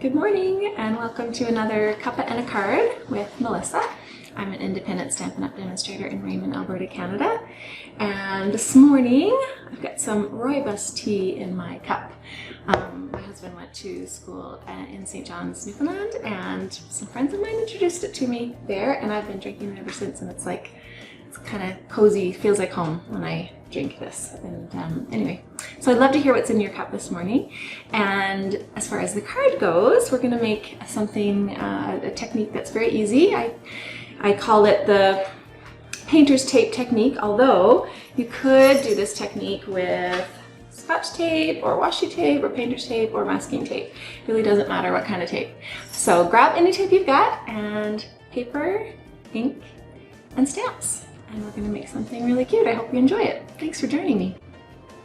Good morning and welcome to another Cuppa and a Card with Melissa. I'm an independent Stampin' Up! Demonstrator in Raymond, Alberta, Canada. And this morning I've got some rooibos tea in my cup. My husband went to school in St. John's, Newfoundland, and some friends of mine introduced it to me there, and I've been drinking it ever since, and it's kind of cozy, feels like home when I drink this. And anyway, so I'd love to hear what's in your cup this morning. And as far as the card goes, we're going to make something, a technique that's very easy. I call it the painter's tape technique, although you could do this technique with Scotch tape or washi tape or painter's tape or masking tape. It really doesn't matter what kind of tape. So grab any tape you've got and paper, ink, and stamps. And we're going to make something really cute. I hope you enjoy it. Thanks for joining me.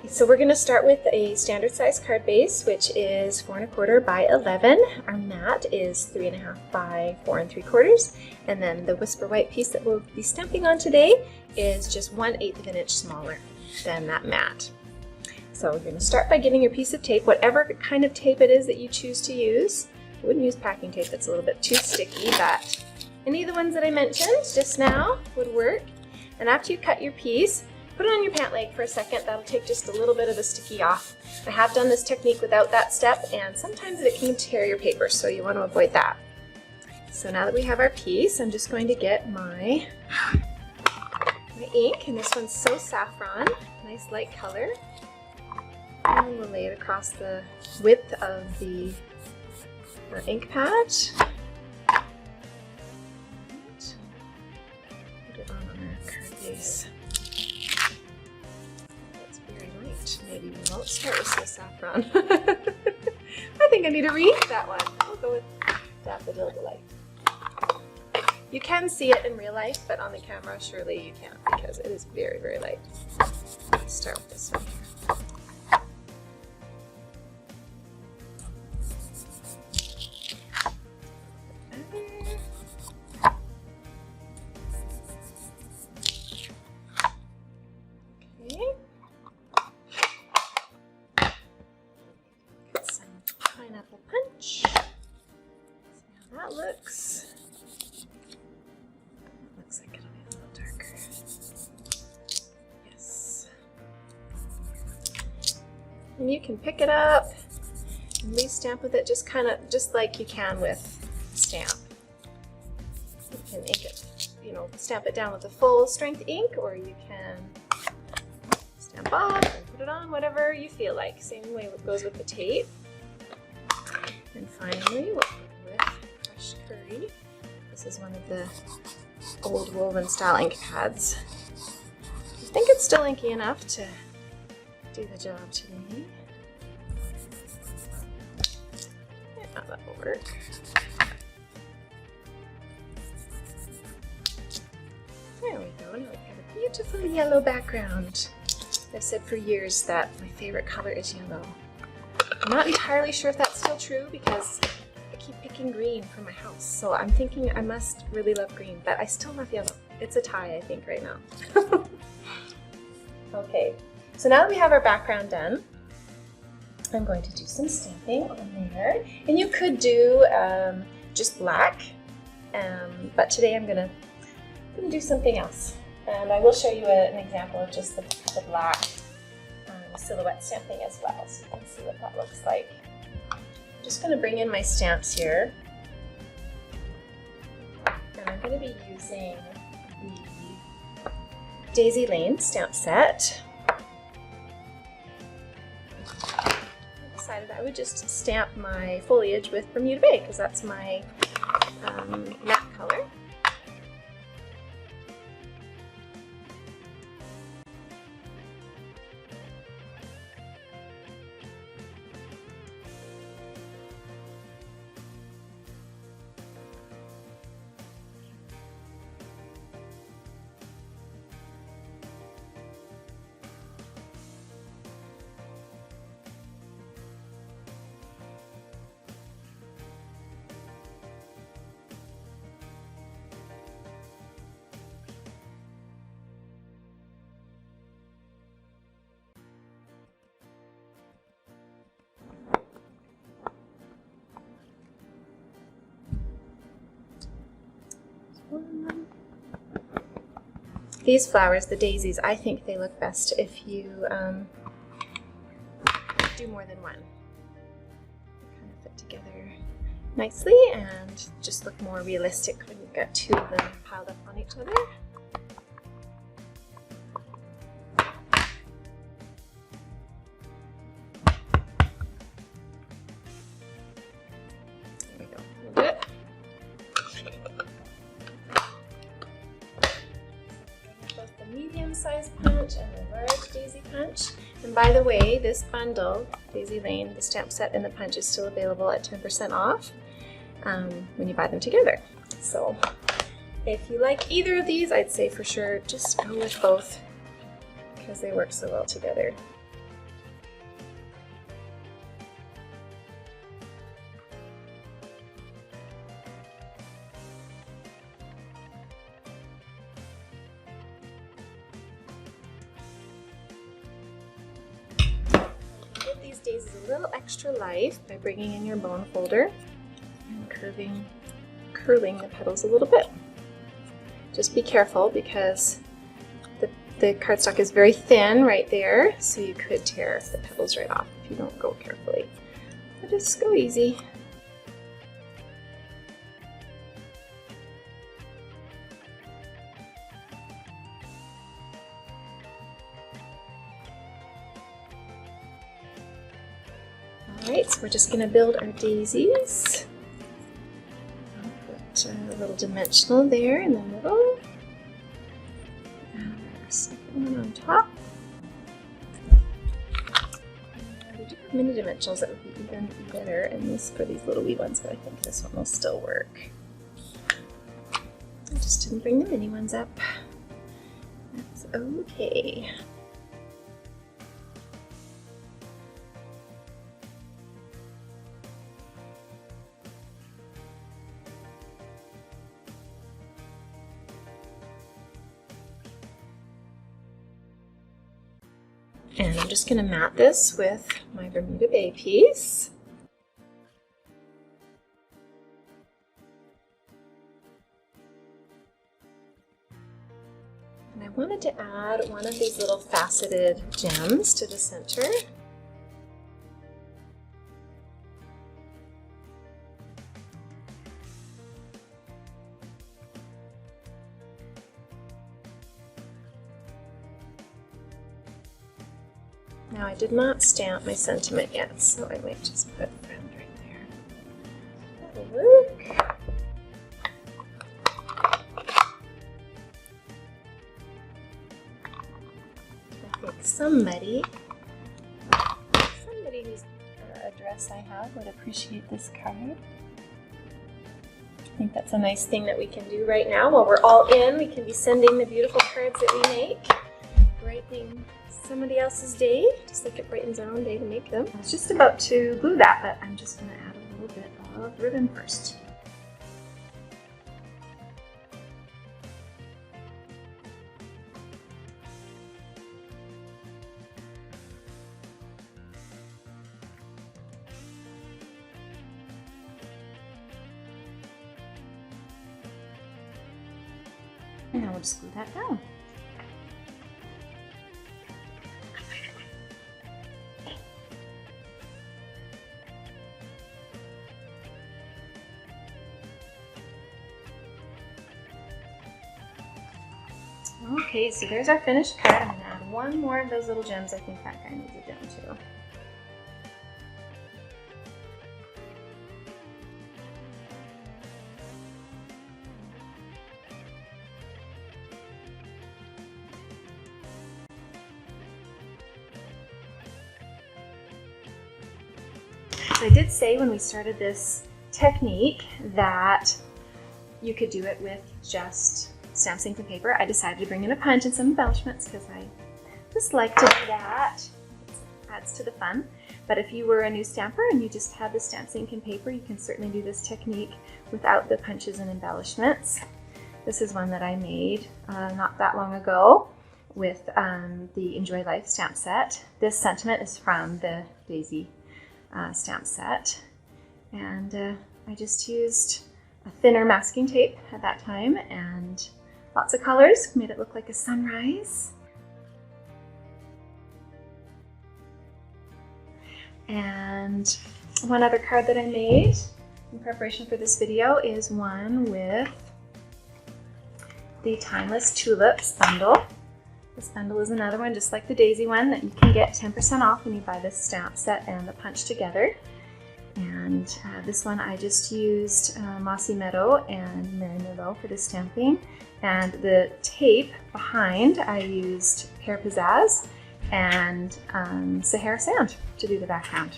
So we're going to start with a standard size card base, which is 4 1/4 by 11. Our mat is 3 1/2 by 4 3/4. And then the Whisper White piece that we'll be stamping on today is just 1/8 of an inch smaller than that mat. So we're going to start by getting your piece of tape, whatever kind of tape it is that you choose to use. I wouldn't use packing tape, that's a little bit too sticky, but any of the ones that I mentioned just now would work. And after you cut your piece, put it on your pant leg for a second. That'll take just a little bit of the sticky off. I have done this technique without that step, and sometimes it can tear your paper, so you want to avoid that. So now that we have our piece, I'm just going to get my ink, and this one's So Saffron, nice light color. And we'll lay it across the width of the ink pad. Base. That's very light. Maybe we won't start with So Saffron. I think I need to read that one. I'll go with Daffodil Delight. You can see it in real life, but on the camera, surely you can't because it is very, very light. Let's start with this one here. Pineapple punch. See how that looks. Looks like it'll be a little darker. Yes. And you can pick it up and re-stamp with it just like you can with stamp. You can ink it, stamp it down with a full strength ink, or you can stamp off and put it on, whatever you feel like. Same way it goes with the tape. And finally, we'll go with Fresh Curry. This is one of the old woven style ink pads. I think it's still inky enough to do the job today. Yeah, that will work. There we go. Now we've got a beautiful yellow background. I've said for years that my favorite color is yellow. I'm not entirely sure if that's still true because I keep picking green for my house, so I'm thinking I must really love green, but I still love yellow. It's a tie, I think, right now. Okay, so now that we have our background done, I'm going to do some stamping on there. And you could do just black, but today I'm gonna do something else. And I will show you an example of just the black silhouette stamping as well, so you can see what that looks like. I'm just going to bring in my stamps here, and I'm going to be using the Daisy Lane stamp set. I decided I would just stamp my foliage with Bermuda Bay because that's my matte color. These flowers, the daisies, I think they look best if you do more than one. They kind of fit together nicely and just look more realistic when you've got two of them piled up on each other. There we go. We'll do it. Both the medium-sized punch and the large daisy punch. And by the way, this bundle, Daisy Lane, the stamp set and the punch, is still available at 10% off when you buy them together. So if you like either of these, I'd say for sure just go with both because they work so well together. Give these daisies a little extra life by bringing in your bone folder and curling the petals a little bit. Just be careful because the cardstock is very thin right there, so you could tear the petals right off if you don't go carefully. So just go easy. Alright, so we're just going to build our daisies. I'll put a little dimensional there in the middle. And our second one on top. And we do have mini dimensionals that would be even better in this for these little wee ones, but I think this one will still work. I just didn't bring the mini ones up. That's okay. And I'm just going to mat this with my Bermuda Bay piece. And I wanted to add one of these little faceted gems to the center. Now I did not stamp my sentiment yet, so I might just put friend right there. That'll work. I think somebody whose address I have would appreciate this card. I think that's a nice thing that we can do right now while we're all in. We can be sending the beautiful cards that we make, brightening somebody else's day, just like it brightens our own day to make them. I was just about to glue that, but I'm just going to add a little bit of ribbon first. And now we'll just glue that down. Okay, so there's our finished card. I'm going to add one more of those little gems. I think that guy needs a gem too. So I did say when we started this technique that you could do it with just stamps, ink, and paper. I decided to bring in a punch and some embellishments because I just like to do that. It adds to the fun. But if you were a new stamper and you just had the stamps, ink, and paper, you can certainly do this technique without the punches and embellishments. This is one that I made not that long ago with the Enjoy Life stamp set. This sentiment is from the Daisy stamp set. And I just used a thinner masking tape at that time and Lots of colors, made it look like a sunrise. And one other card that I made in preparation for this video is one with the Timeless Tulips bundle. This bundle is another one just like the daisy one that you can get 10% off when you buy this stamp set and the punch together. And this one I just used Mossy Meadow and Mary Merlot for the stamping. And the tape behind I used Pear Pizzazz and Sahara Sand to do the background.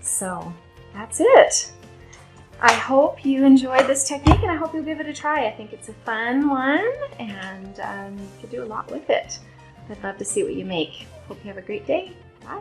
So that's it. I hope you enjoyed this technique and I hope you'll give it a try. I think it's a fun one and you can do a lot with it. I'd love to see what you make. Hope you have a great day. Bye.